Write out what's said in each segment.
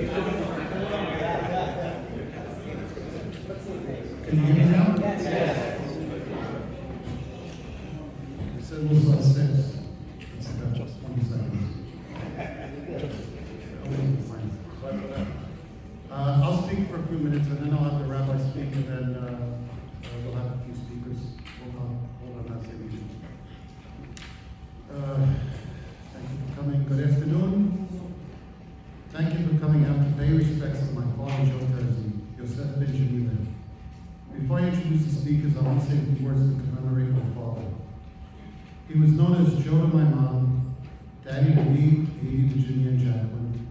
Can you hear me now? Yes. I said we'll start 6. It's about just 20 seconds. I'll speak for a few minutes and then I'll have the rabbi speak and then we'll have a few speakers. Hold on, that's it. Thank you for coming. Good afternoon. Thank you for coming out to pay respects to my father, Joe Terzi, Yosef Ben Geneva. Before I introduce the speakers, I want to say a few words to commemorate my father. He was known as Joe to my mom, Daddy to me, Amy, Virginia, and Jacqueline,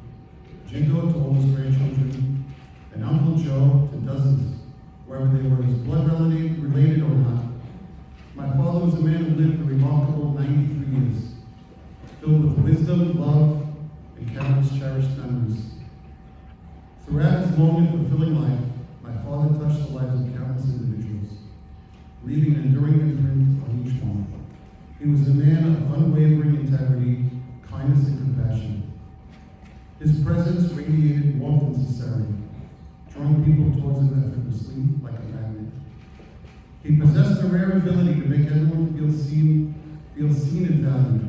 Jingo to all his grandchildren, and Uncle Joe to dozens, whether they were his blood related or not. My father was a man who lived a remarkable 93 years, filled with wisdom, love, and countless cherished memories. Throughout his long and fulfilling life, my father touched the lives of countless individuals, leaving an enduring imprint on each one. He was a man of unwavering integrity, kindness, and compassion. His presence radiated warmth and sincerity, drawing people towards him effortlessly like a magnet. He possessed the rare ability to make everyone feel seen and valued,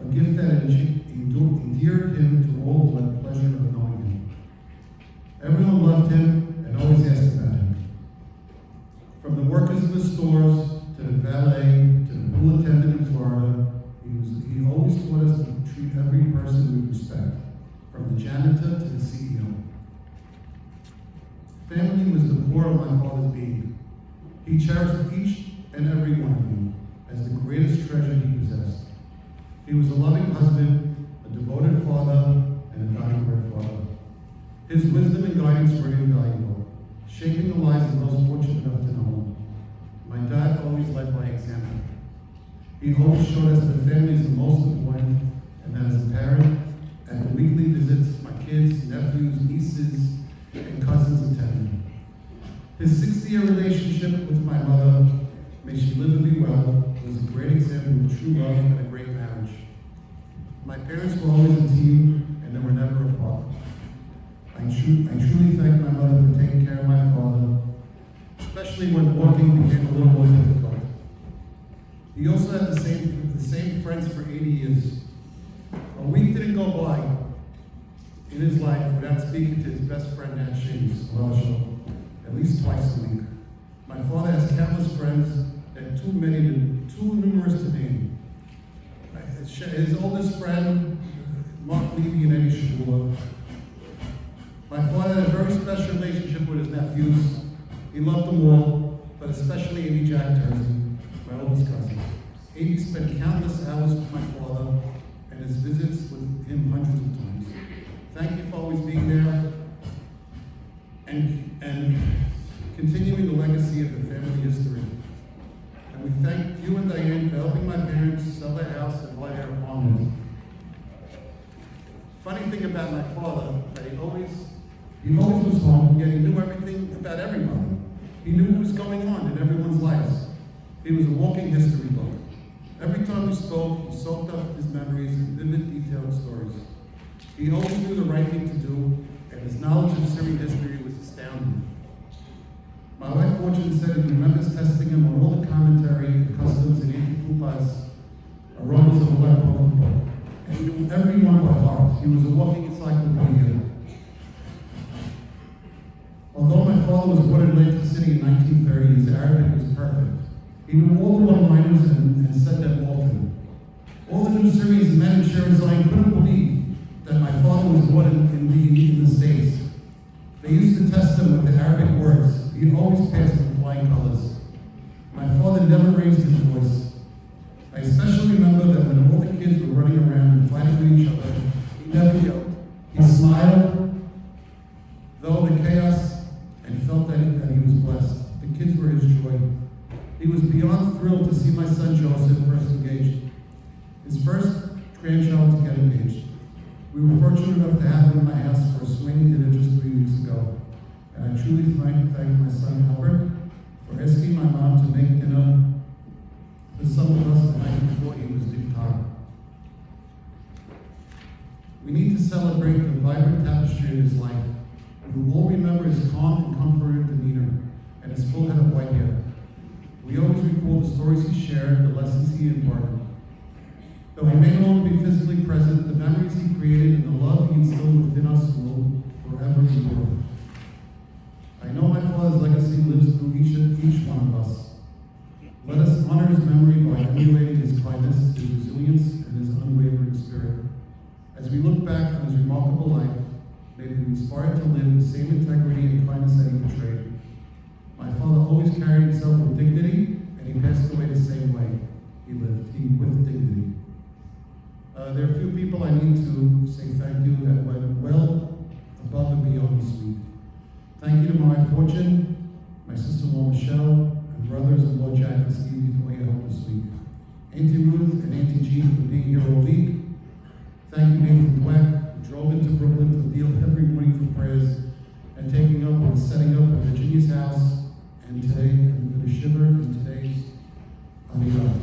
a gift that endeared him to all who had the pleasure of knowing him. Everyone loved him and always asked about him. From the workers in the stores, to the valet, to the pool attendant in Florida, he always taught us to treat every person with respect, from the janitor to the CEO. Family was the core of my father's being. He cherished each and every one of you as the greatest treasure he possessed. He was a loving husband, a devoted father, and a dying grandfather. His wisdom and guidance were invaluable, shaping the lives of those fortunate enough to know him. My dad always led by example. He always showed us that family is the most important, and that as a parent, at the weekly visits, my kids, nephews, nieces, and cousins attended. His 60-year relationship with my mother, may she live and be well, was a great example of true love and a great marriage. My parents were always a team, and they were never apart. I truly thank my mother for taking care of my father, especially when walking became a little more difficult. He also had the same friends for 80 years. A week didn't go by in his life without speaking to his best friend, Nat Shames, at least twice a week. My father has countless friends, and too numerous to name. His oldest friend, Mark Levy and Eddie Shabula. My father had a very special relationship with his nephews. He loved them all, but especially Amy Jack Terzi, my oldest cousin. Amy spent countless hours with my father and his visits with him hundreds of times. Thank you for always being there and continuing the legacy of the family history. And we thank you and Diane for helping my parents sell their house and buy their apartment. Funny thing about my father, that he always was home, yet he knew everything about everybody. He knew what was going on in everyone's lives. He was a walking history book. Every time we spoke, he soaked up his memories in vivid, detailed stories. He always knew the right thing to do, and his knowledge of Syrian history was astounding. My wife Fortune said he remembers testing him on all the commentary, the customs, and anti-pupas, aromas of the Black book, and he knew every one by heart. He was a walking encyclopedia. Although my father was born in Atlantic City in 1930, his Arabic was perfect. He knew all the one-liners and said them often. All the new series men in Sherazine couldn't believe that my father was born in the States. They used to test him with the Arabic words. He always passed with flying colors. My father never raised his voice. I especially remember that when all the kids were running around and fighting with each other, he never yelled. He smiled, though the chaos, and felt that he was blessed. The kids were his joy. He was beyond thrilled to see my son Joseph first engaged, his first grandchild to get engaged. We were fortunate enough to have him in my house for a swinging dinner just 3 weeks ago. And I truly thank my son Albert for asking my mom to make dinner for some of us the night before he was leaving town. We need to celebrate the vibrant tapestry of his life. We will all remember his calm and comforted demeanor and his full head of white hair. We always recall the stories he shared, the lessons he imparted. Though he may no longer be physically present, the memories he created and the love he instilled within us will forever endure. I know my father's legacy lives through each one of us. Let us honor his memory by emulating his kindness, his resilience, and his unwavering spirit. As we look back on his remarkable life, may we be inspired to live the same integrity and kindness that he portrayed. My father always carried himself with dignity, and he passed away the same way he lived, with dignity. There are a few people I need to say thank you that went well above and beyond this week. Thank you to my fortune, my sister-in-law Michelle, and brothers-in-law Jack and Stevie for your help this week. Auntie Ruth and Auntie Jean for being here all week. Thank you, Nathan Dweck, who drove into Brooklyn to deal every morning for prayers and taking up and setting up at Virginia's house, and today, and for the shiver, and today's Arayat.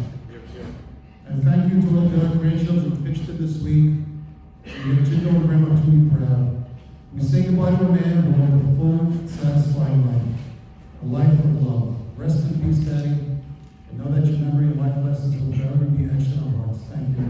And thank you to all the other grandchildren who pitched it this week. We have Jindo and Grandma to be proud. We say goodbye to a man who had a full, satisfying life, a life of love. Rest in peace, Daddy, and know that your memory and life lessons will forever be etched in our hearts. Thank you.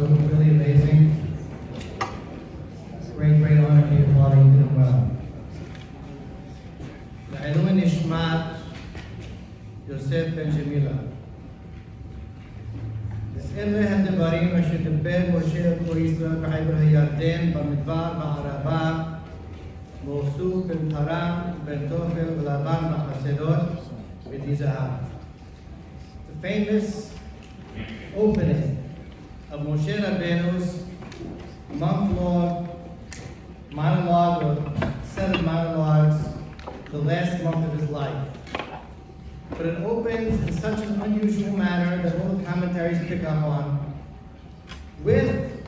Nathan, really amazing. Great honor for your father. You did him well. לעילוי נשמת יוסף בן ג'מילה. אלה הדברים אשר דיבר משה אל כל ישראל בעבר הירדן, במדבר, בערבה, מוסוף בן פרם, בן תופל ולבן בחסדות ותזהב. The famous opening of Moshe Rabbeinu's month-long monologue, or set of monologues, the last month of his life. But it opens in such an unusual manner that all the commentaries pick up on, with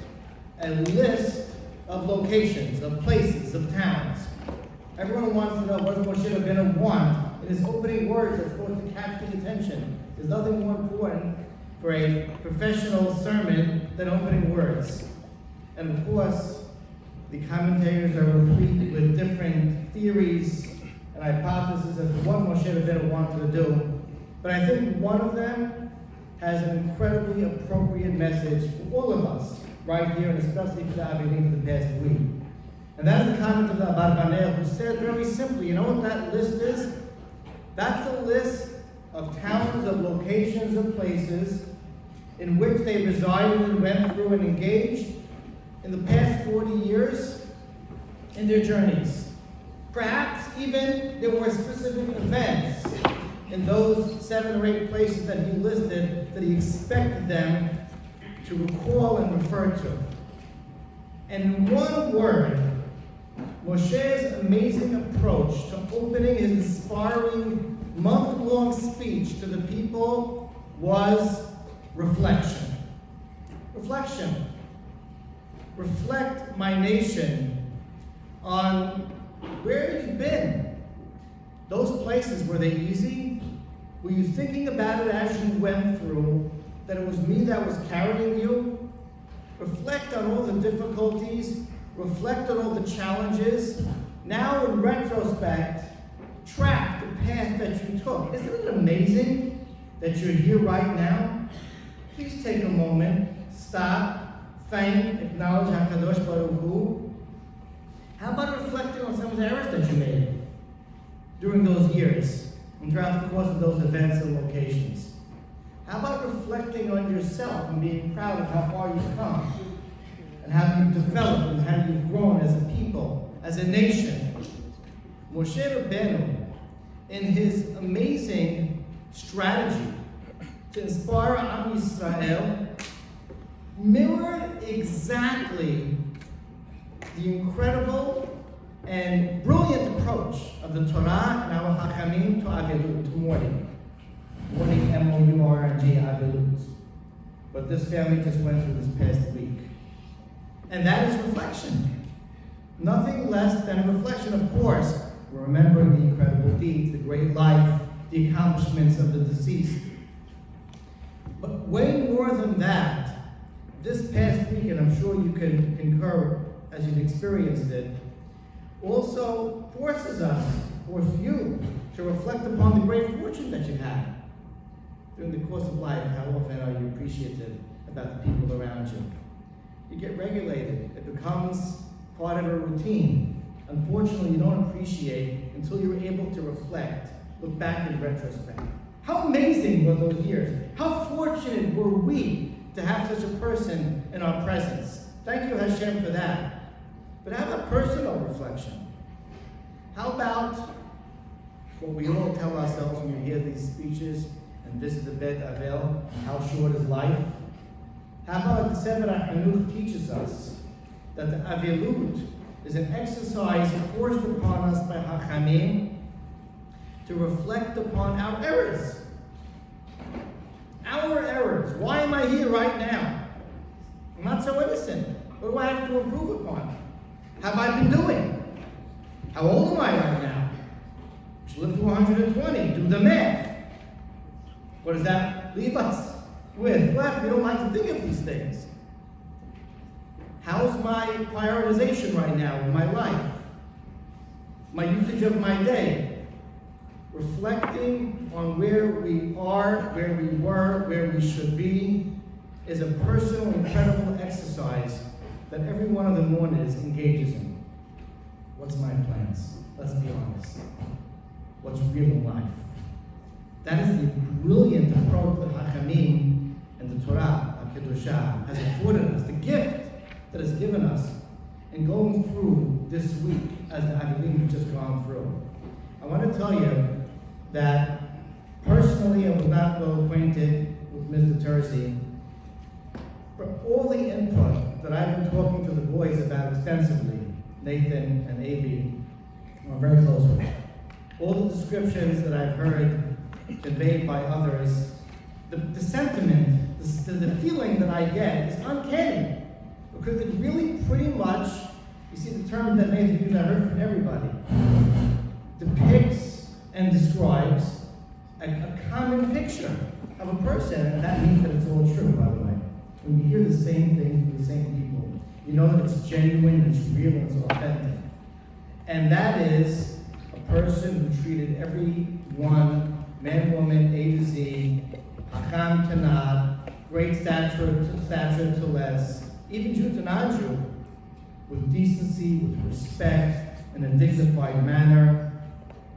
a list of locations, of places, of towns. Everyone wants to know what Moshe Rabbeinu want in his opening words that's supposed to catch the attention. There's nothing more important for a professional sermon than opening words. And of course, the commentators are replete with different theories and hypotheses as to what Moshe Rabbeinu wanted to do. But I think one of them has an incredibly appropriate message for all of us right here, and especially for the Avelim for the past week. And that is the comment of the Abarbanel, who said very simply, you know what that list is? That's a list of towns, of locations, of places in which they resided and went through and engaged in the past 40 years in their journeys. Perhaps even there were specific events in those 7 or 8 places that he listed that he expected them to recall and refer to. And in one word, Moshe's amazing approach to opening his inspiring month-long speech to the people was reflection. Reflection. Reflect, my nation, on where you've been. Those places, were they easy? Were you thinking about it as you went through, that it was me that was carrying you? Reflect on all the difficulties. Reflect on all the challenges. Now, in retrospect, track the path that you took. Isn't it amazing that you're here right now? Please take a moment, stop, thank, acknowledge HaKadosh Baruch Hu. How about reflecting on some of the errors that you made during those years and throughout the course of those events and locations? How about reflecting on yourself and being proud of how far you've come and how you've developed and how you've grown as a people, as a nation? Moshe Rabbeinu, in his amazing strategy to inspire Am Yisrael, mirrored exactly the incredible and brilliant approach of the Torah and our Chachamim to Avilut, to mourning. Haji Avilut. But this family just went through this past week. And that is reflection. Nothing less than a reflection. Of course, we're remembering the incredible deeds, the great life, the accomplishments of the deceased. But way more than that, this past week, and I'm sure you can concur as you've experienced it, also forces you to reflect upon the great fortune that you've had. During the course of life, how often are you appreciative about the people around you? You get regulated. It becomes part of a routine. Unfortunately, you don't appreciate until you're able to reflect, look back in retrospect. How amazing were those years? How fortunate were we to have such a person in our presence? Thank you, Hashem, for that. But how about personal reflection? How about what we all tell ourselves when we hear these speeches and visit the Bet Avel, how short is life? How about the Sefer HaChanuch teaches us that the Avilut is an exercise forced upon us by Hachamim to reflect upon our errors. Our errors. Why am I here right now? I'm not so innocent. What do I have to improve upon? Have I been doing? How old am I right now? I should live to 120. Do the math. What does that leave us with? Left. We don't like to think of these things. How's my prioritization right now in my life? My usage of my day? Reflecting on where we are, where we were, where we should be, is a personal, incredible exercise that every one of the mourners engages in. What's my plans? Let's be honest. What's real in life? That is the brilliant approach that Hachamim and the Torah, HaKedoshah, has afforded us, the gift that has given us in going through this week as the Haggadim have just gone through. I want to tell you that personally I was not well acquainted with Mr. Terzi, but all the input that I've been talking to the boys about extensively, Nathan and A.B., are very close with. All the descriptions that I've heard conveyed by others, the sentiment, the feeling that I get is uncanny. Because it really pretty much, you see the term that Nathan used, I heard from everybody, depicts and describes a common picture of a person, and that means that it's all true, by the way. When you hear the same thing from the same people, you know that it's genuine, it's real, and it's authentic. And that is a person who treated everyone, man, woman, A to Z, Hakam to Nad, great stature to less, even Jew to non-Jew, with decency, with respect, in a dignified manner,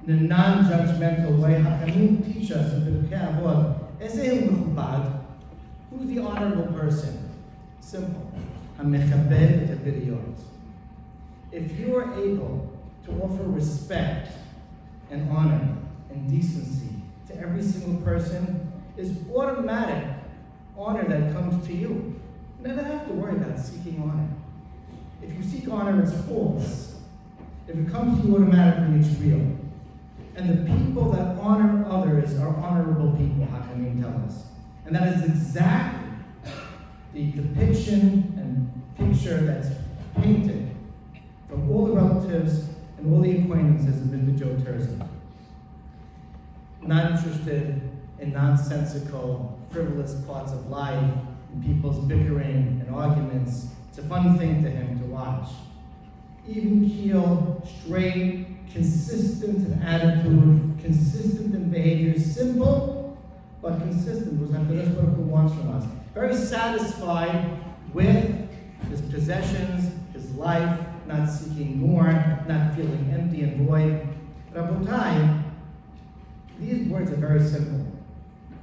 in a non-judgmental way. Hachamim teach us in Pirkei Avot, who's the honorable person? Simple. Hamechabed et habriyot. If you are able to offer respect and honor and decency to every single person, is automatic honor that comes to you. You never have to worry about seeking honor. If you seek honor, it's false. If it comes to you automatically, it's real. And the people that honor others are honorable people, Hachamim tell us. And that is exactly the depiction and picture that's painted from all the relatives and all the acquaintances of Mr. Joe Terzi. Not interested in nonsensical, frivolous parts of life, and people's bickering and arguments. It's a fun thing to him to watch. Even keel, straight, consistent in attitude, consistent in behavior, simple but consistent was what he wants from us. Very satisfied with his possessions, his life, not seeking more, not feeling empty and void. Rabotai, these words are very simple.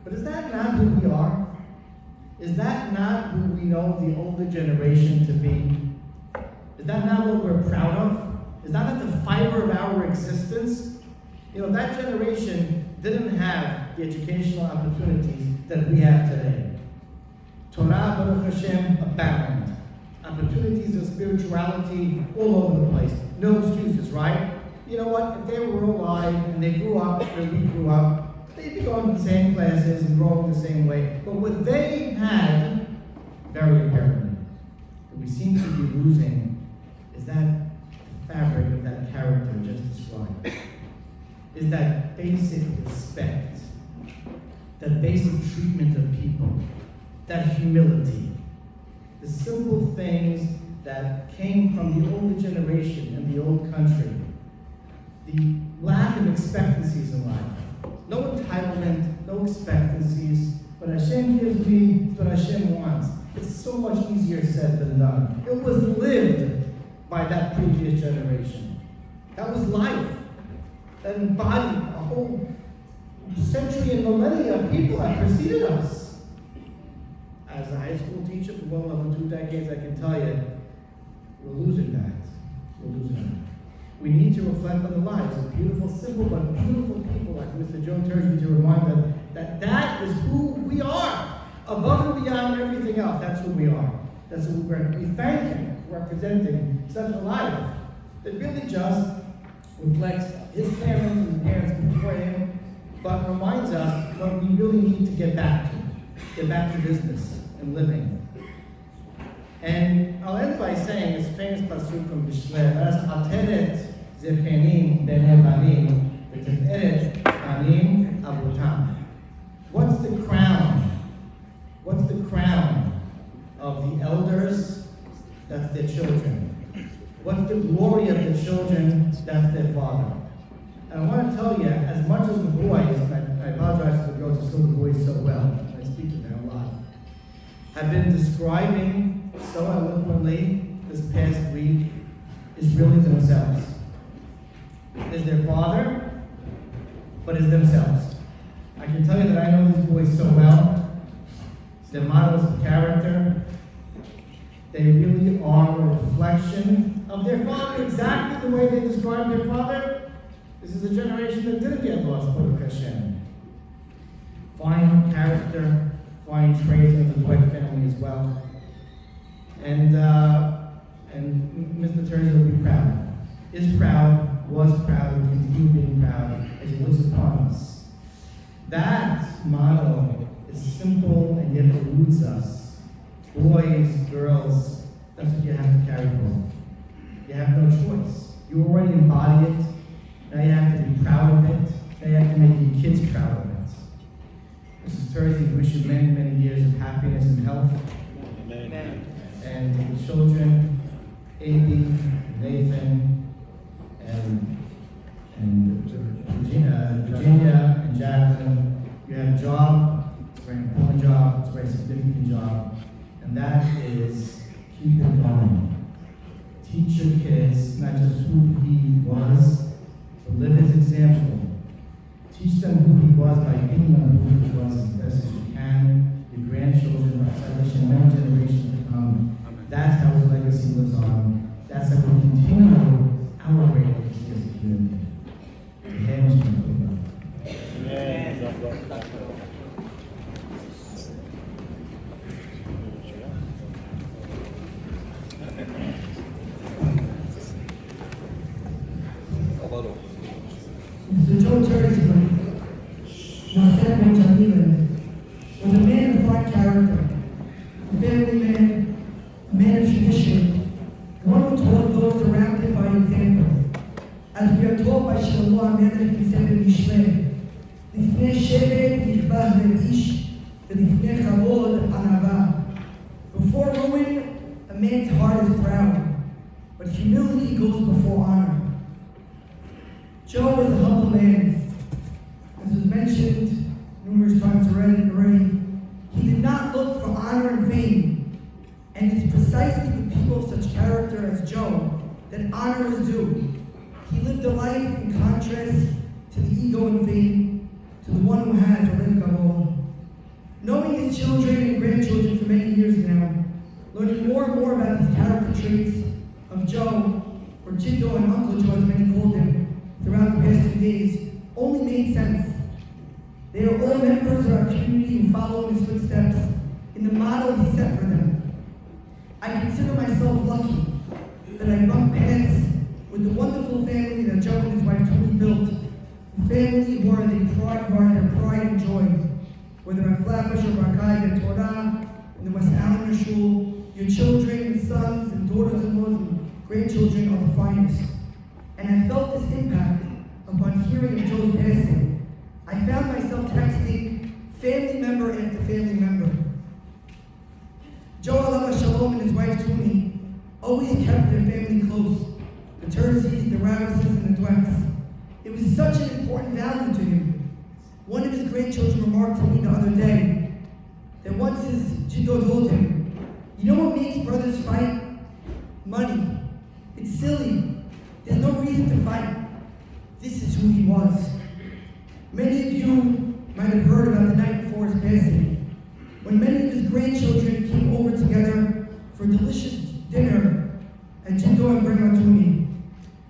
But is that not who we are? Is that not who we know the older generation to be? Is that not what we're proud of? Is that not the fiber of our existence? You know, that generation didn't have the educational opportunities that we have today. Torah, Baruch Hashem, abound. Opportunities of spirituality all over the place. No excuses, right? You know what? If they were alive and they grew up where we grew up, They'd be going to the same classes and growing the same way. But what they had, very apparently, that we seem to be losing is that fabric of that character just described. Is that basic respect, that basic treatment of people, that humility, the simple things that came from the older generation and the old country, the lack of expectancies in life, no entitlement, no expectancies. What Hashem gives me is what Hashem wants. It's so much easier said than done. It was lived by that previous generation. That was life. That embodied a whole century and millennia of people that preceded us. As a high school teacher for well over 2 decades, I can tell you, we're losing that. We're losing that. We need to reflect on the lives of beautiful, simple, but beautiful people like Mr. Joe Terzi to remind us that that is who we are. Above and beyond everything else, that's who we are. That's who we're. We thank him for representing such a life that really just reflects his parents and parents before him, but reminds us what we really need to get back to business and living. And I'll end by saying this famous pasuk from Mishlei, that's Ateret Zepenim Bene Banim, V'Teferet Banim Abutam. What's the crown? What's the crown of the elders? That's their children. What's the glory of the children? That's their father. And I want to tell you, as much as the boys, and I apologize to the girls, I still the boys so well, I speak to them a lot, have been describing so eloquently this past week is really themselves. Is their father, but is themselves. I can tell you that I know these boys so well. Their models of character. They really are a reflection of their father, exactly the way they describe their father. This is a generation that didn't get lost, Baruch Hashem. Fine character, fine traits of the Dwight family as well. And Mr. Terzi will be proud. Is proud, was proud, and will continue being proud as he looks upon us. That model is simple and yet eludes us. Boys, girls, that's what you have to carry forward. You have no choice. You already embody it. Now you have to be proud of it. Now you have to make your kids proud of it. Mrs. Terzi, we wish you many, many years of happiness and health. Amen. And the children, Amy, Nathan, and Virginia and Jacqueline, you have a job. It's a very important job. It's a very significant job. And that is keep it going. Teach your kids not just who he was, but live his example. Teach them who he was by being them who he was as best as you can. Your grandchildren are establishing one generation to come. That's how his legacy lives on. That's how we continue our great legacy as a community. Mr. Joe Terzi, myself and Jamila, was a man of fine character, a family man, a man of tradition, one who taught those around him by example. As we are taught by Shalom Melech Kiseh Mishlei, Lifnei Shevet Yichbah Le'ish, V'lifnei Chavod Anava. Before ruin, a man's heart is proud, but humility goes before honor. Joe was a humble man. As was mentioned numerous times already, he did not look for honor and fame. And it's precisely the people of such character as Joe that honor is due. He lived a life in contrast to the ego and fame, to the one who has already got all. Knowing his children and grandchildren for many years now, learning more and more about these character traits of Joe, or Chido and Uncle Joe as many called him, throughout the past 2 days, only made sense. They are all members of our community and follow in his footsteps in the model he set for them. I consider myself lucky that I bumped paths with the wonderful family that Joe and his wife Tony built, a family where they pride whether on Flatbush or Rakai and Torah, in the West Allen Shul, your children, sons, and daughters-in-law, and grandchildren are the finest. And I felt this impact upon hearing of Joe's passing. I found myself texting family member after family member. Joe Alama Shalom and his wife Tuni always kept their family close. The Terzis, the Ravises, and the Dwecks. It was such an important value to him. One of his grandchildren remarked to me the other day that once his Jiddo told him, you know what makes brothers fight? Money. It's silly. There's no reason to fight. This is who he was. Many of you might have heard about the night before his passing, when many of his grandchildren came over together for a delicious dinner at Jiddo and Grandma Tuni.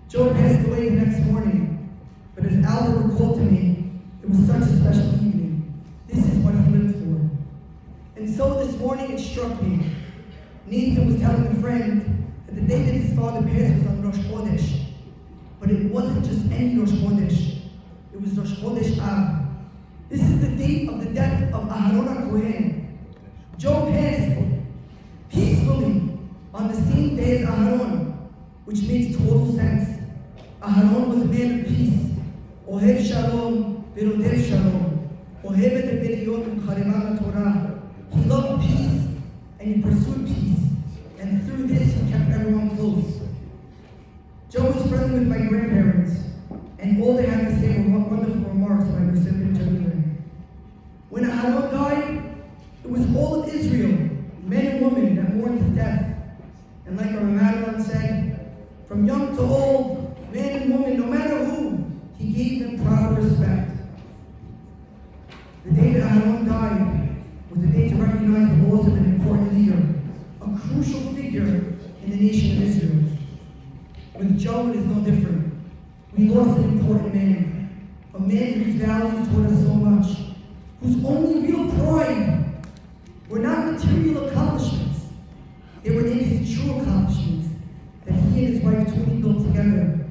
Joe passed away the next morning, but as Albert recalled to me, it was such a special evening. This is what he lived for. And so this morning it struck me. Nathan was telling a friend that the day that his father passed was on Rosh Chodesh. But it wasn't just any Rosh Chodesh. It was Rosh Chodesh Av. This is the date of the death of Aharon HaKohen. Joe passed peacefully on the same day as Aharon, which makes total sense. Aharon was a man of peace. Ohev Shalom, Verodev Shalom. Ohev et Beriyot U'Charevam Torah. He loved peace, and he pursued peace. And through this, he kept everyone close. Joe was friendly with my grandparents, and all they had to say were wonderful remarks about my recipient children. When Aharon died, it was all of Israel, men and women, that mourned his death. And like our Magen said, from young to old, man and woman, no matter who, he gave them proper respect. The day that Aharon died was the day to recognize the loss of an important leader, a crucial figure in the nation of Israel. With Joe, it is no different. We lost an important man, a man whose values taught us so much, whose only real pride were not material accomplishments. They were in his true accomplishments that he and his wife Tuni built together.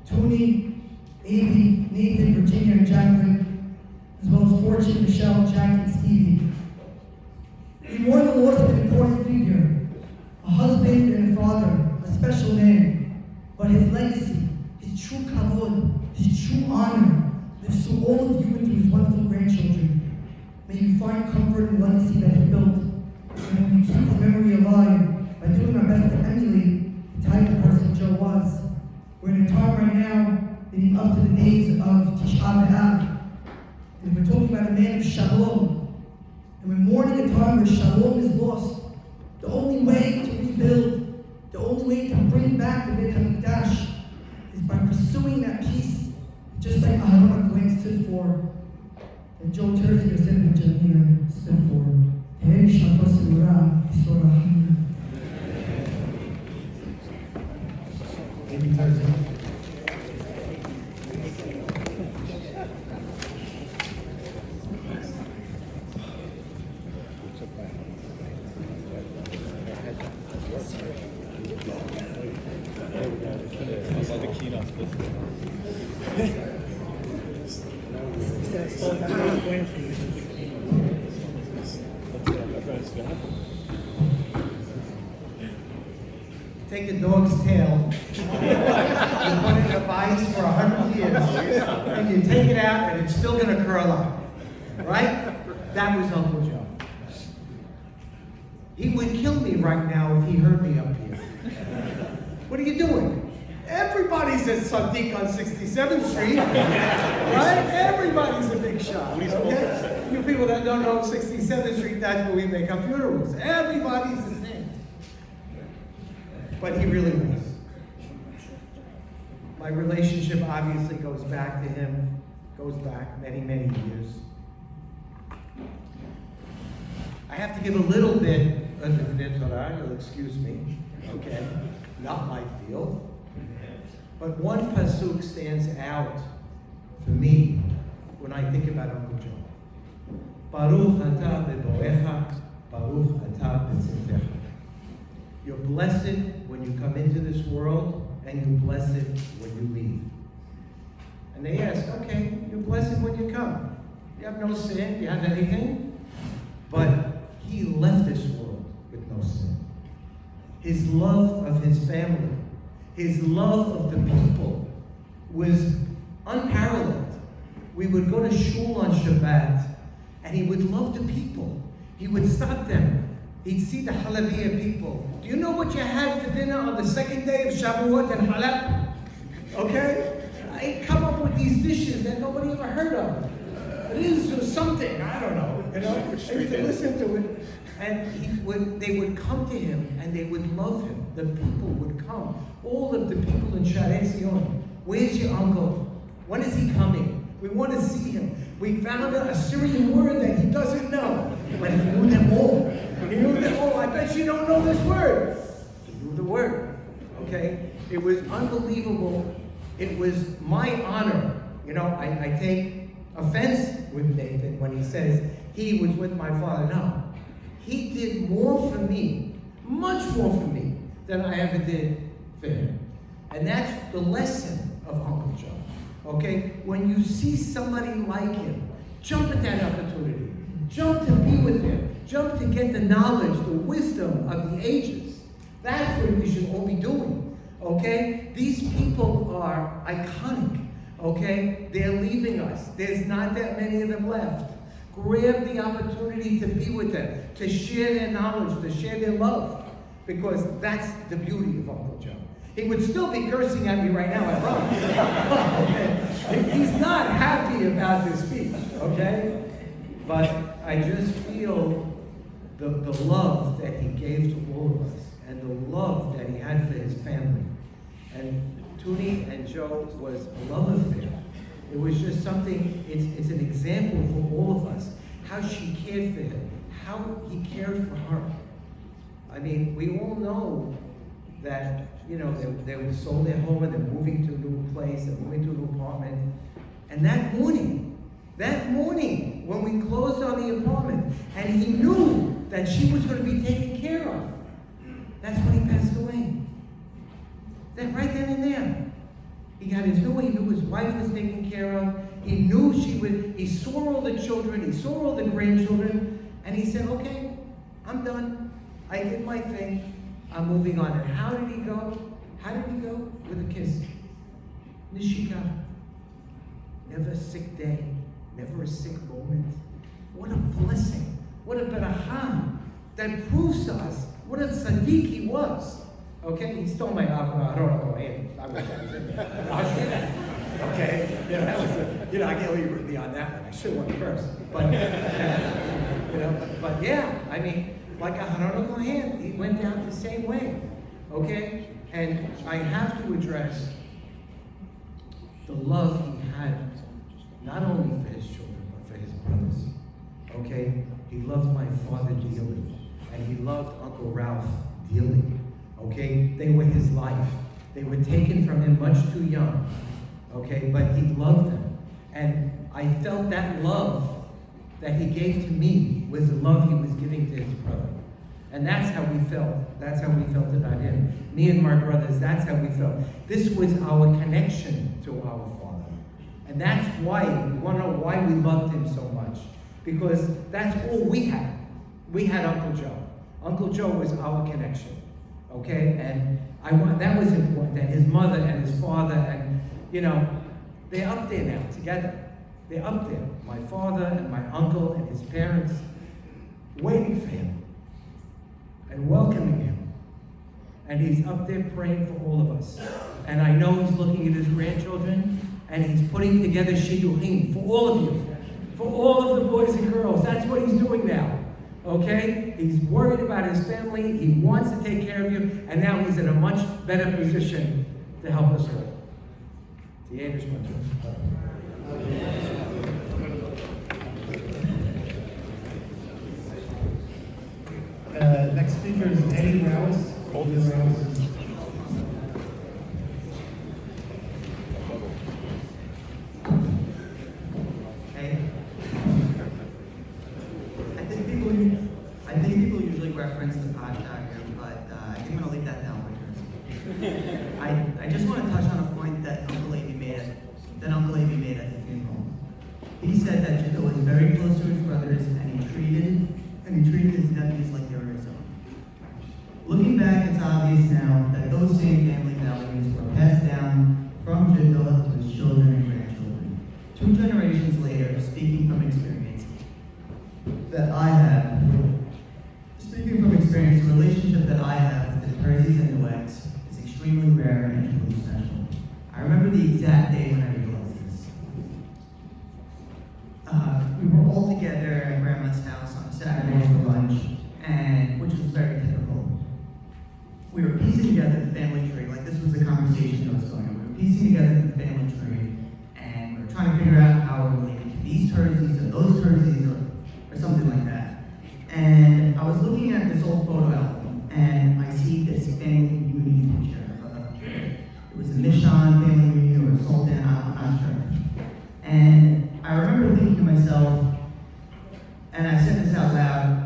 Tuni, Amy, Nathan, Virginia, and Jacqueline, as well as Fortune, Michelle, Jack, and Stevie. We mourn the loss of an important figure, a husband and a father, a special man. But his legacy, his true kavod, his true honor, lives through all of you and through his wonderful grandchildren. May you find comfort in the legacy that he built. And may we keep his memory alive by doing our best to emulate the type of person Joe was. We're in a time right now leading up to the days of Tisha B'Av. And if we're talking about a man of shalom, and we're mourning a time where shalom is lost, the only way to rebuild, the only way to bring back the Beit HaMikdash is by pursuing that peace, just like Aharon HaKohen stood for, and Joe Terzi, Yosef and Janina stood for. Tehei Shnato Seura, Yisora. Thank you, Terzi. Take a dog's tail, you put it in a vise for 100 years, and you take it out, and it's still going to curl up. Right? That was Uncle Joe. He would kill me right now if he heard me up here. What are you doing? Everybody's at Sadiq on 67th Street, right? Everybody's a big shot, okay? You people that don't know 67th Street, that's where we make our funerals. Everybody's the same. But he really was. My relationship obviously goes back to him, goes back many, many years. I have to give a little bit of the Torah, you'll excuse me, okay? Not my field. But one pasuk stands out for me when I think about Uncle Joe. Baruch atah beborecha, baruch atah b'tzidkecha. You're blessed when you come into this world, and you're blessed when you leave. And they ask, okay, you're blessed when you come. You have no sin? Do you have anything? But he left this world with no sin. His love of his family, his love of the people was unparalleled. We would go to shul on Shabbat, and he would love the people. He would stop them. He'd see the Halabiya people. Do you know what you had for dinner on the second day of Shavuot and Halab? Okay? He'd come up with these dishes that nobody ever heard of. It is something, I don't know. You know, I used to listen to it. And they would come to him and they would love him. The people would come. All of the people in Sharei Zion. Where's your uncle? When is he coming? We want to see him. We found a Syrian word that he doesn't know. But he knew them all. He knew them all. I bet you don't know this word. He knew the word. Okay? It was unbelievable. It was my honor. You know, I take offense with Nathan when he says he was with my father. No. He did more for me, much more for me, than I ever did for him. And that's the lesson of Uncle Joe. Okay? When you see somebody like him, jump at that opportunity. Jump to be with him. Jump to get the knowledge, the wisdom of the ages. That's what we should all be doing. Okay? These people are iconic. Okay? They're leaving us. There's not that many of them left. Grab the opportunity to be with them, to share their knowledge, to share their love. Because that's the beauty of Uncle Joe. He would still be cursing at me right now, I promise. Okay? He's not happy about this speech, okay? But I just feel the love that he gave to all of us, and the love that he had for his family. And Toonie and Joe was a love affair. It was just something, it's an example for all of us, how she cared for him, how he cared for her. I mean, we all know that, you know, they sold their home and they're moving to a new place, they're moving to a new apartment. And that morning, when we closed on the apartment, and he knew that she was going to be taken care of, that's when he passed away. That right then and there. He had his new, he knew his wife was taken care of. He knew he saw all the children, he saw all the grandchildren, and he said, okay, I'm done. I did my thing. I'm moving on. And how did he go? How did he go? With a kiss. Nishika. Never a sick day. Never a sick moment. What a blessing. What a beracha. That proves to us what a tzaddik he was. Okay? He stole my Arayat. I wish I was in there. Okay? That was I can't leave beyond that one. I should have went first. But, but yeah, I mean, like a Harona Kohen, he went down the same way. Okay? And I have to address the love he had, not only for his children, but for his brothers. Okay? He loved my father dearly. And he loved Uncle Ralph dearly. Okay? They were his life. They were taken from him much too young. Okay? But he loved them. And I felt that love that he gave to me was the love he was giving to his brother. And that's how we felt. That's how we felt about him. Me and my brothers, that's how we felt. This was our connection to our father. And that's why, you want to know why we loved him so much? Because that's all we had. We had Uncle Joe. Uncle Joe was our connection. Okay? And that was important. And his mother and his father, and, they're up there now together. They're up there. My father and my uncle and his parents waiting for him and welcoming him. And he's up there praying for all of us. And I know he's looking at his grandchildren and he's putting together shidduchim for all of you. For all of the boys and girls. That's what he's doing now. Okay? He's worried about his family. He wants to take care of you. And now he's in a much better position to help us all. Next speaker is Eddie Rouse. Hey. I think people usually reference the pot diagram, but I think I'm going to leave that down for Terzi. I just want to touch on a point that Uncle Avi made at the funeral. He said that Judah was very treated, and he treated his nephews like they were his own. Looking back, it's obvious now that those same family values were passed down from Jadot to his children and grandchildren. 2 generations later, speaking from experience, the relationship that I have with the Terzis and the Wecks is extremely rare and truly special. I remember the exact day when I realized this. We were all together at Grandma's house on a Saturday for lunch, and which was very typical. We were piecing together the family tree, like this was the conversation that was going on. We were piecing together the family tree, and we were trying to figure out how we're related to these Terzis or those Terzis or something like that. And I was looking at this old photo album, and I see this family reunion picture. It was a Mishon family reunion or a Sultan, I'm not sure. And I remember thinking to myself, and I said this out loud,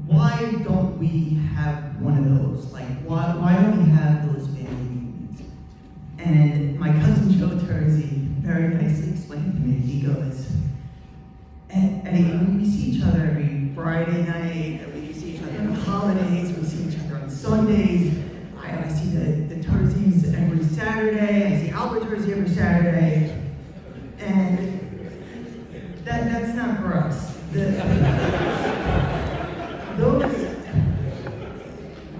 why don't we have one of those? Like, why don't we have those family reunions? And my cousin Joe Terzi very nicely explained to me, he goes, Eddie, we see each other every Friday night, we see each other on holidays, we see each other on Sundays. I see the Terzis every Saturday, I see Albert Terzi every Saturday, and that's not for us.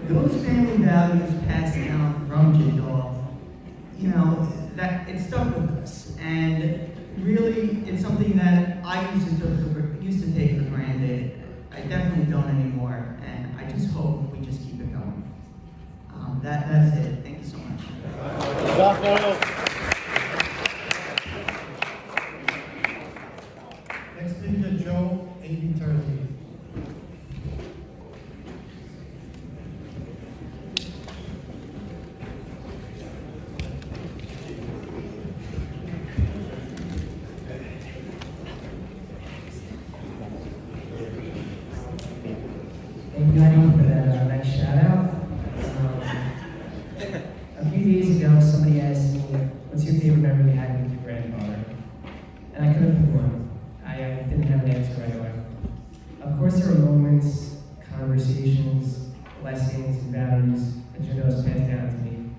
Those family values passed down from Jadot, you know, that it stuck with us, and really, it's something that I used to take for granted. I definitely don't anymore, and I just hope we just keep it going. That's it. Thank you so much. Next speaker, Joe A.B. Terzi. Thank you, Eddie, for that nice shout out. A few days ago, somebody asked me, what's your favorite memory you had with your grandfather? And I couldn't pick one. I didn't have an answer right away. Of course, there were moments, conversations, blessings, and values that Jadot's passed down to me.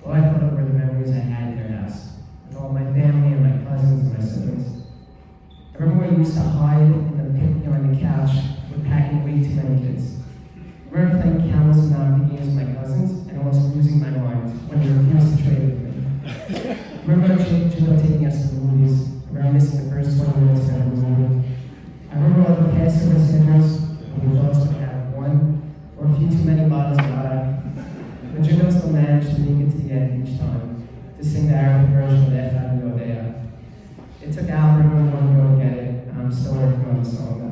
All I thought of were the memories I had in their house, with all my family and my cousins and my siblings. I remember when we used to hide on the couch. We're packing way too many kids. I remember playing countless Monopoly games with my cousins and almost losing my mind when they refused to trade with me. I remember Jadot taking us to the movies. I remember missing the first 20 minutes of every movie. I remember all the Passover dinners when the adults would have one or a few too many bottles of Arayat. But Jadot still managed to make it to the end each time to sing the Arabic version of the Echad Yodea. It took Albert a while to go and get it, and I'm still working on the song though.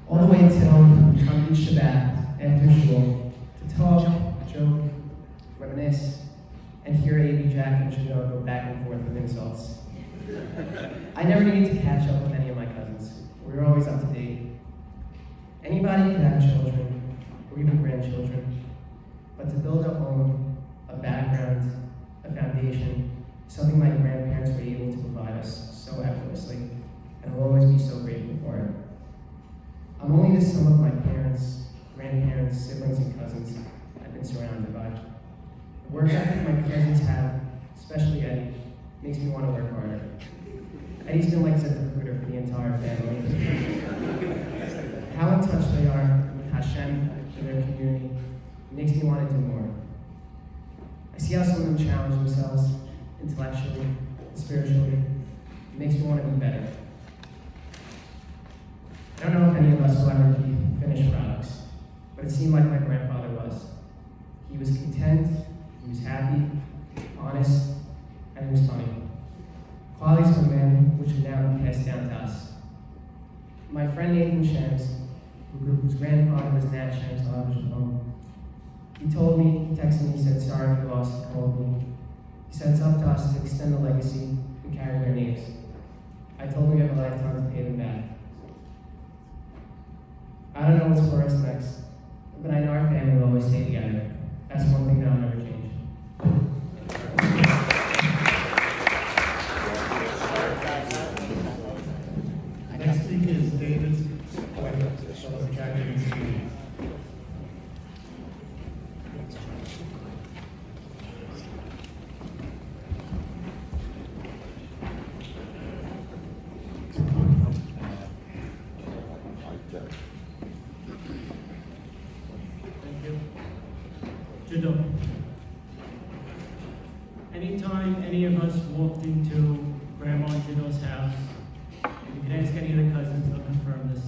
All the way until on each Shabbat after shul to talk, joke, reminisce, and hear A.B. Jack and Jadot go back and forth with insults. I never needed to catch up with any of my cousins. We were always up to date. Anybody could have children, or even grandchildren, but to build a home, a background, a foundation, something my grandparents were able to provide us so effortlessly, and I'll always be so grateful for it. I'm only the sum of my parents, grandparents, siblings, and cousins I've been surrounded by. The work ethic my cousins have, especially Eddie, makes me want to work harder. Eddie's been like Zed recruiter for the entire family. How in touch they are with Hashem and their community makes me want to do more. I see how some of them challenge themselves intellectually and spiritually. It makes me want to be better. I don't know if any of us will ever be finished products, but it seemed like my grandfather was. He was content, he was happy, honest, and he was funny. Qualities of a man which have now been passed down to us. My friend Nathan Shams, whose grandfather was Nat Shams, he told me, he texted me, he said, sorry for the loss, he called me. He said it's up to us to extend the legacy and carry their names. I told him we have a lifetime to pay them back. I don't know what's for us next, but I know our family will always stay together. That's one thing that I'll never change. time any of us walked into Grandma and Jiddo's house, and you can ask any of the cousins, they'll confirm this,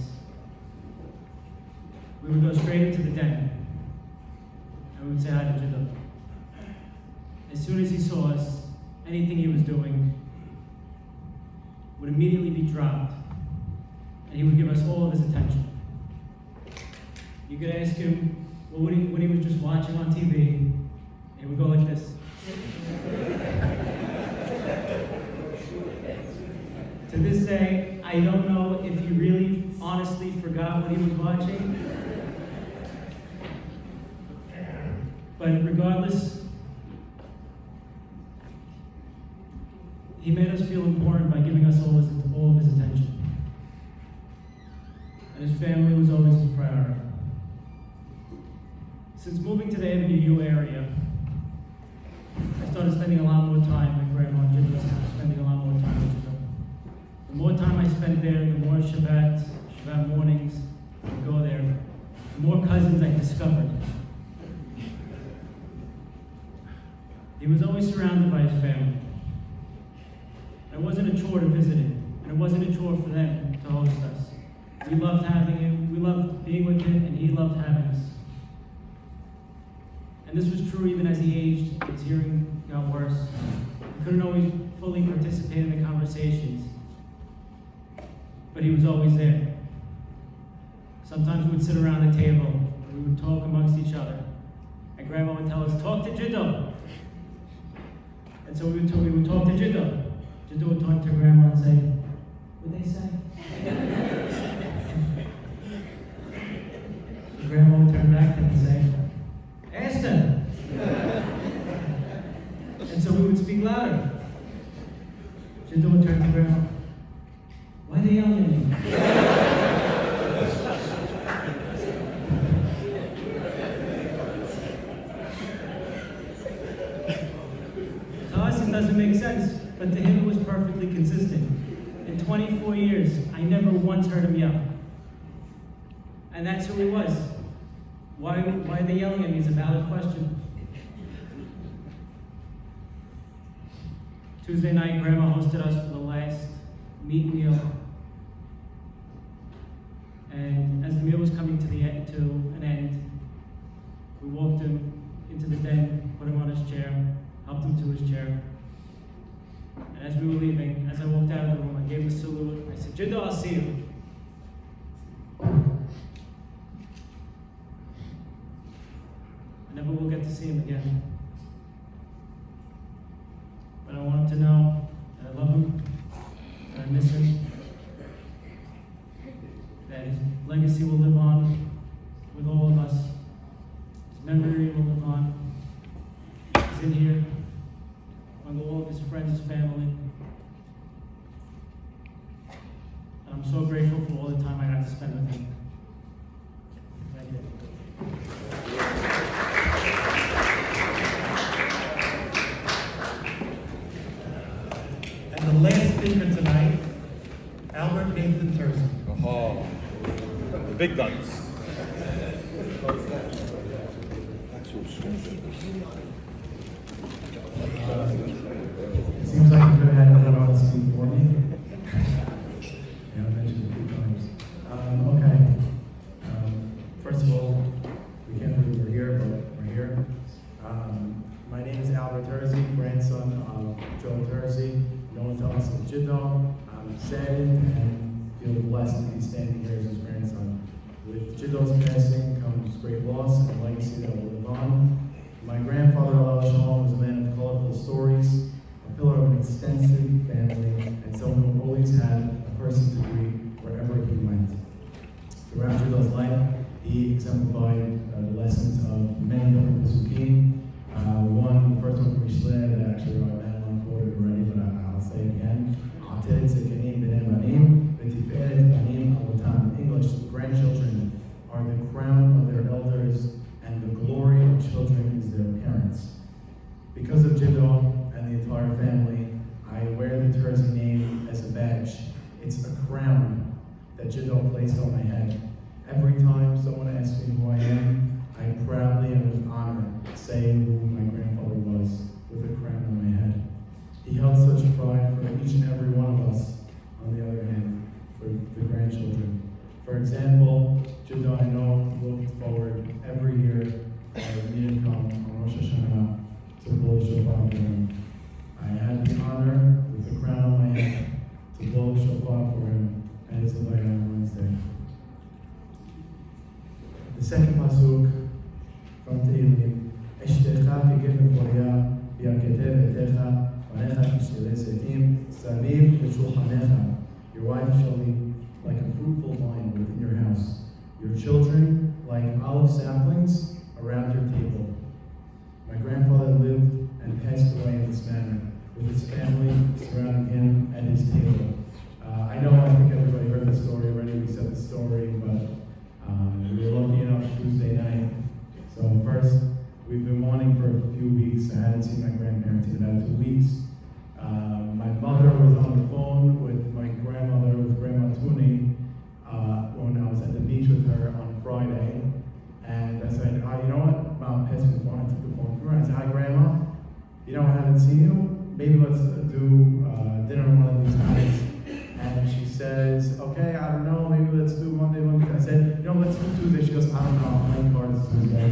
we would go straight into the den, and we would say hi to Jiddo. As soon as he saw us, anything he was doing would immediately be dropped, and he would give us all of his attention. You could ask him, well, when he was just watching on TV, and he would go like this. To this day, I don't know if he really honestly forgot what he was watching. But regardless, he made us feel important by giving us all of his attention. And his family was always his priority. Since moving to the Avenue U area, I started spending a lot more time at Grandma and Jiddo's house, spending a lot more time with Jiddo. The more time I spent there, the more Shabbat mornings I would go there, the more cousins I discovered. He was always surrounded by his family. It wasn't a chore to visit him, and it wasn't a chore for them to host us. We loved having him, we loved being with him, and he loved having us. And this was true even as he aged, his hearing got worse. He couldn't always fully participate in the conversations, but he was always there. Sometimes we would sit around the table, and we would talk amongst each other, and Grandma would tell us, talk to Jiddo. And so we would talk to Jiddo. Jiddo would talk to Grandma and say, what'd they say? Grandma would turn back to him and say, ask them. And so we would speak louder. Jiddo would turn to Grandma, why are they yelling at me? To us it doesn't make sense, but to him it was perfectly consistent. In 24 years, I never once heard him yell. And that's who he was. Why are they yelling at me is a valid question. Tuesday night, Grandma hosted us for the last meat meal. And as the meal was coming to an end, we walked him into the den, put him on his chair, helped him to his chair. And as we were leaving, as I walked out of the room, I gave him a salute. I said, Jiddo, I'll see you. I never will get to see him again. But I want him to know that I love him, that I miss him, that his legacy will live on with all of us. His memory will live on. He's in here, among all of his friends, his family. And I'm so grateful for all the time I got to spend with him. Thank you. And the last speaker tonight, Albert Nathan Terzi. Oh, the big guns. It seems like you could have had another one speak for me. Yeah, I mentioned it a few times. Okay. First of all, we can't believe we're here, but we're here. My name is Albert Terzi, grandson of Joe Terzi, known to us as Jiddo. I'm saddened and feel blessed to be standing here as his grandson. With Jiddo's passing comes great loss and a legacy that will live on. My grandfather, Allah Shalom, was a man of colorful stories, a pillar of an extensive family, and someone who always had a person to greet wherever he went. Throughout Jiddo's life, he exemplified the lessons of many different Pesukim. The first one from Mishleh that actually Madeline quoted already, but I'll say it again. Ated Sekenim B'nei Banim, V'tiferet Banim Avotam. In English, grandchildren are the crown of their elders, and the glory of children is their parents. Because of Jiddo and the entire family, I wear the Terzi name as a badge. It's a crown that Jiddo placed on my head. Every time someone asks me who I am, I proudly and with honor say who my grandfather was with a crown on my head. pride for each and every one of us, on the other hand, for the grandchildren. For example, Jidda, I know, looked forward every year for me to come on Rosh Hashanah to blow the shofar for him. I had the honor, with the crown on my head, to blow the shofar for him at his Levaya on Wednesday. The second pasuk from Tehillim, Eshtecha kegefen poria, bi'aketev etecha, vanecha kishtele setim, saviv b'shulchanecha. Your wife shall be like a fruitful vine within your house, your children like olive saplings around your table. My grandfather lived and passed away in this manner, with his family surrounding him at his table. I think everybody heard the story already. We said the story, but we were lucky enough Tuesday night. So first, we've been mourning for a few weeks. I hadn't seen my grandparents in about 2 weeks. My mother was on the phone with my grandmother, with Grandma Tuni, when I was at the beach with her on Friday. And I said, you know what? Mom passed me the phone. I took the phone from her. I said, hi, Grandma. You know, I haven't seen you. Maybe let's do dinner one of these nights. And she says, okay, I don't know. Maybe let's do Monday. I said, let's do Tuesday. She goes, I don't know. I'm playing cards Tuesday.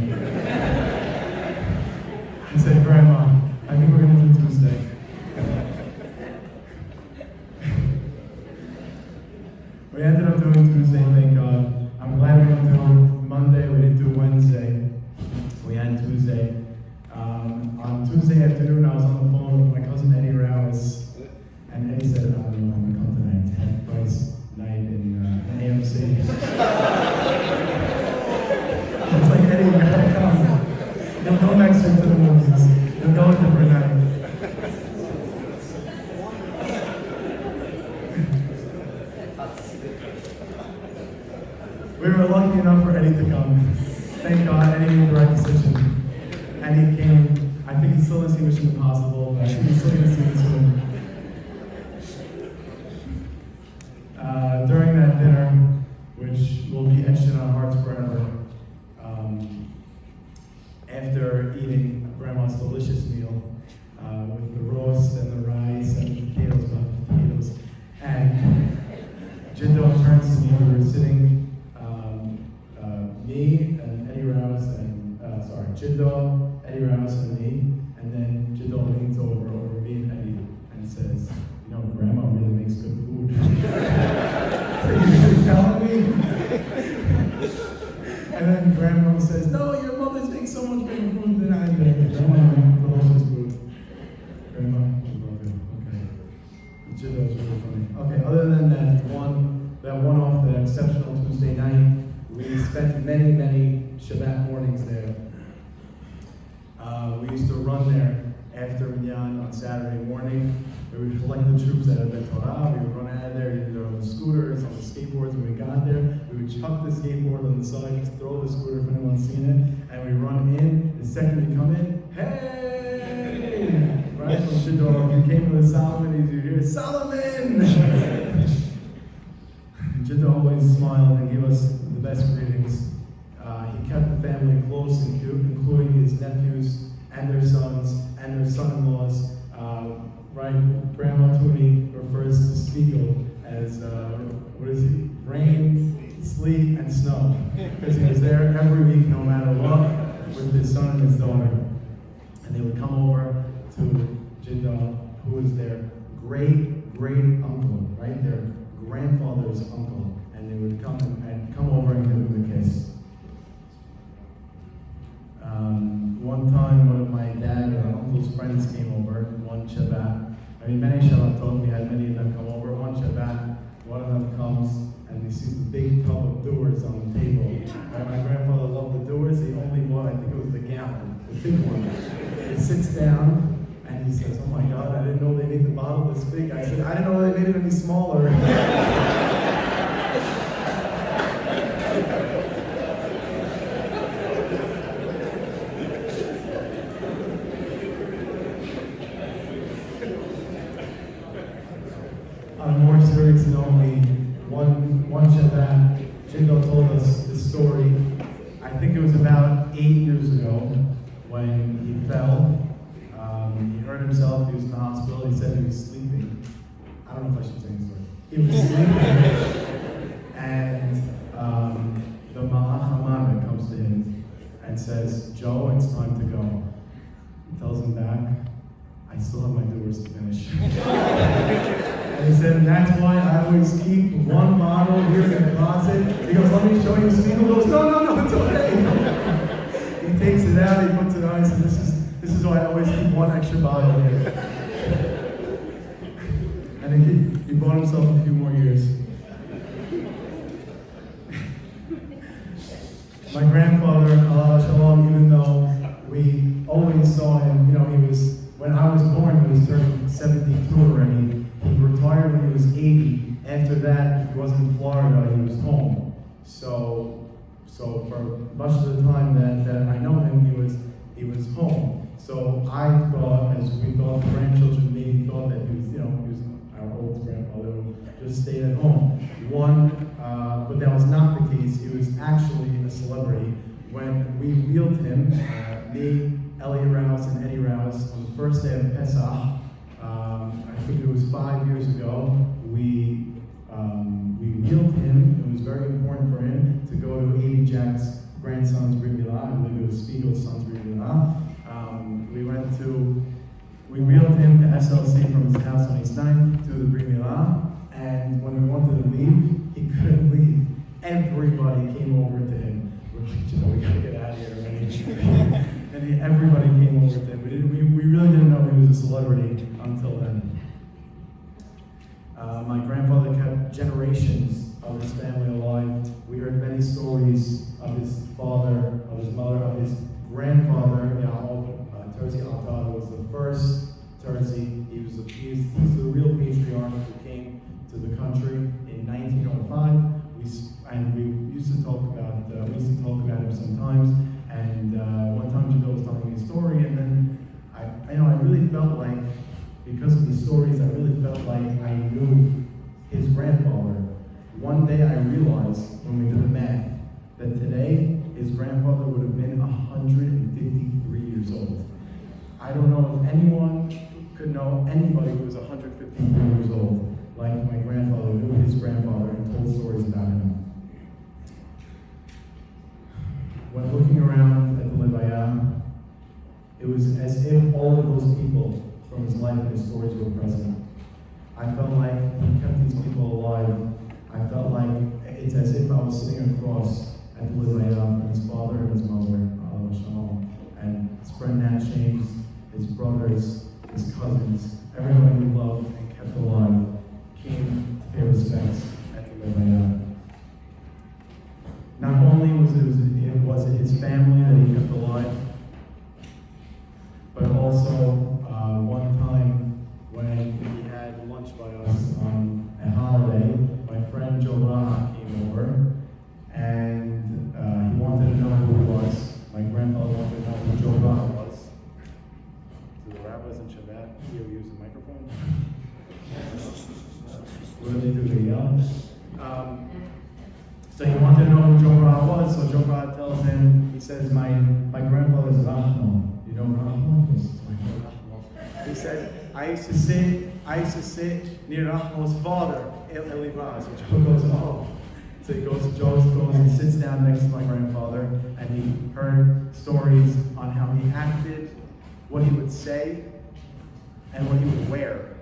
I said, Grandma, I think we're going to do Tuesday. We ended up doing Tuesday, thank God. I'm glad we didn't do Monday, we didn't do Wednesday. We had Tuesday. On Tuesday afternoon, I was on the phone with my cousin Eddie Rouse, and Eddie said, I don't know if I'm going to come tonight. It's half price night in AMC. It's like, Eddie, you gotta come. You'll go next week to the movies. You'll go a different night. We were lucky enough for Eddie to come. Thank God, Eddie made the right decision. And he came. I think he still has seen Mission Impossible, but I think he's still going to see this one. During that dinner, which will be etched in our hearts forever, after eating Grandma's delicious meal, with the roast and the rice and the potatoes, and Jiddo turns to me. We were sitting, me and Eddie Rouse and, Jiddo, Eddie Rouse and me, and then Jiddo leans over me and Eddie and says, Grandma really makes good food. You're telling me? And then Grandma says, no, your mother makes so much better food than I do. Grandma makes delicious food. Grandma, I love you. Okay. Jiddo's really funny. Okay, other than that one-off, the exceptional Tuesday night, we spent many, many Shabbat mornings there. We used to run there after Minyan on Saturday morning. We would collect the troops out of the Torah. We would run out of there either on the scooters, on the skateboards. When we got there, we would chuck the skateboard on the side, throw the scooter if anyone's seen it, and we run in. The second we come in, hey! Right from Shidor, if you came to the Solomon, you'd hear, Solomon! Jiddo always smiled and gave us the best greetings. He kept the family close, including his nephews and their sons and their son-in-laws. Grandma Tuni refers to Spiegel as, rain, sleet, and snow. Because he was there every week, no matter what, with his son and his daughter. And they would come over to Jiddo, who was their great-great-uncle, right? Their grandfather's uncle. And they would come over and give him a kiss. One time, one of my dad or uncle's friends came over one Shabbat. Many Shabbatot, we had many of them come over. One Shabbat, one of them comes and he sees the big tub of doers on the table. My grandfather loved the doers. He only bought, I think it was the gallon, the big one. He sits down and he says, oh my God, I didn't know they made the bottle this big. I said, I didn't know they made it any smaller. On a more serious note, one Shabbat, Jiddo told us this story. I think it was about 8 years ago when he fell. He hurt himself. He was in the hospital. He said he was sleeping. I don't know if I should say the story. He was sleeping, and the Malach HaMavet comes to him and says, "Joe, it's time to go." He tells him back, "I still have my doors to finish." And he said, "And that's why I always keep one bottle here in the closet." He goes, "Let me show you." Steve goes, No, it's okay." He takes it out, he puts it on, he said, This is why I always keep one extra bottle here. And he bought himself a few more years. My grandfather, Allah Shalom, even though we always saw him, when I was born, he was turning 72 already. He retired when he was 80. After that, if he wasn't in Florida, he was home. So for much of the time that I know him, he was home. So I thought, as we thought, the grandchildren maybe thought that he was our old grandfather who just stayed at home. But that was not the case. He was actually a celebrity. When we wheeled him, me, Elliot Rouse, and Eddie Rouse, on the first day of Pesach, I think it was 5 years ago, we wheeled him. It was very important for him to go to Amy Jack's grandson's Brit Milah. I believe it was Spiegel's son's Brit Milah. We wheeled him to SLC from his house on East 9th to the Brit Milah, and when we wanted to leave, he couldn't leave. Everybody came over to him. We're like, we gotta get out of here already. And everybody came over to him. We really didn't know he was a celebrity until then. My grandfather kept generations of his family alive. We heard many stories of his father, of his mother, of his grandfather, Terzi was the first Terzi. He's the real patriarch who came to the country in 1905. We used to talk about him sometimes. And one time Jill was telling me a story, and then I really felt like, because of these stories, I really felt like I knew his grandfather. One day I realized, when we did the math, that today his grandfather would have been 153 years old. I don't know if anyone could know anybody who was 153 years old like my grandfather knew his grandfather and told stories about him. When looking around at the Levaya, it was as if all of those people from his life and his stories were present. I felt like he kept these people alive. I felt like it's as if I was sitting across at the Levaya from his father and his mother, Allah Shalom, and his friend Nat James, his brothers, his cousins, everybody he loved and kept alive came to pay respects at the Levaya. Not only was it his family that he kept alive, but also one time when he had lunch by us on a holiday, my friend Joe Raha came over, and he wanted to know who he was. My grandfather wanted to know who Joe Raha was. To the rabbis in Shabbat, here we use the microphone. What do they do? They yell. So he wanted to know who Joe Raha was, so Joe Raha tells him, he says, my grandfather is Rahman. You know Rahman? He said, I used to sit near Rahman's father, Eli Raz. So Joe goes, oh. So Joe goes and sits down next to my grandfather, and he heard stories on how he acted, what he would say, and what he would wear.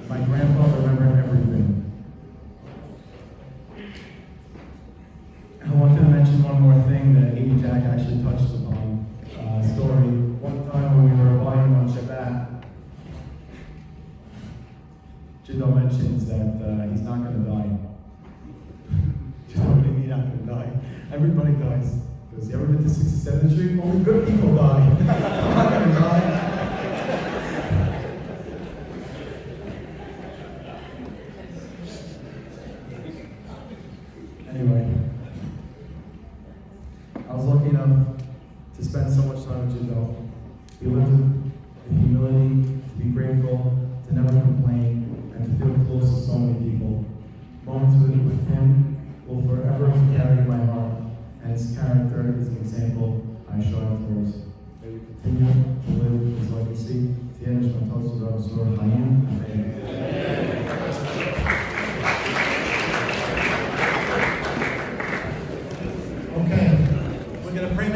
My grandfather remembered everything. I wanted to mention one more thing that Amy Jack actually touched upon. Story. One time when we were buying on Shabbat, Jiddo mentions that he's not going to die. Jiddo, what do you mean not going to die? Everybody dies. Because you ever been to 67th Street? Only good people die. I'm not going to die. Anyway. I was lucky enough to spend so much time with Jiddo. He lived with humility, to be grateful, to never complain, and to feel close to so many people. Moments with him will forever carry my heart, and his character is an example I strive towards. May we continue to live his legacy. Professor Hayim